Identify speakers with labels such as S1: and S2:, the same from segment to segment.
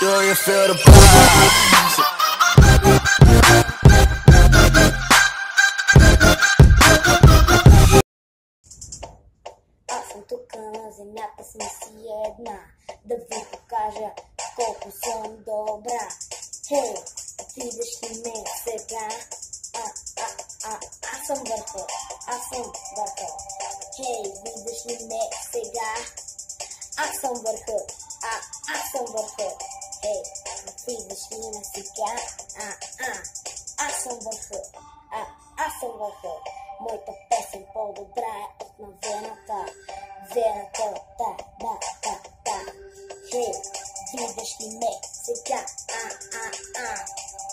S1: Do you feel the vibes?
S2: Аз съм тук на земята, сме си една, да ви покажа колко съм добра. Хей, видиш ли ме сега? Аз съм върха, аз съм върха. Хей, видиш ли ме сега? Аз съм върха, аз съм върха. Хей, видиш ли ме сега? Аз съм върха, аз съм върха. Моята песен по-добра е от на вената. Вената, да. Хей, видиш ли ме сега?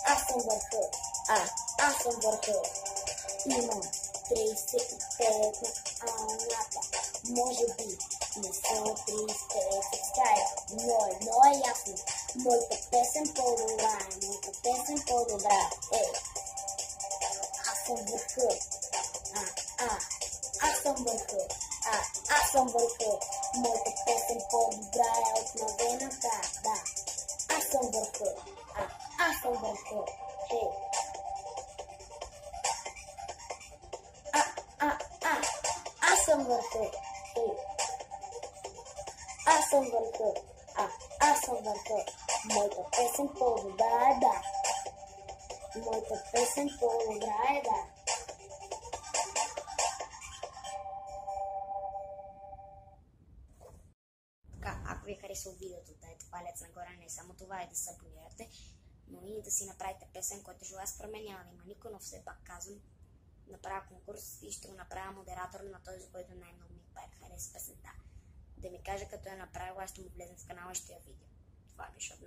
S2: Аз съм върха, аз съм върха. Имам 35 на алната. Може би не са 35 стая, но едно е ясно. Моята песен по-добра е, моята песен по-добра е. Аз съм върха, аз съм върха, аз съм върха. Моята песен по-добра е от новената, да. Аз съм върха, аз съм върха, хей. Аз съм върха, хей. Аз съм върха, аз съм върха. Моята песен по-добра е, да. Моята песен по-добра е, да. Ако ви е харесало видеото, дайте палец нагоре, не само това и да се абонирате, но и да си направите песен, който желая според мен няма да има никой, но все пак казвам, направя конкурс и ще го направя модератор на този, който най-много ми хареса песента. Да ми каже като я направила, аз ще му влезем в канала и ще я видя. Това беше от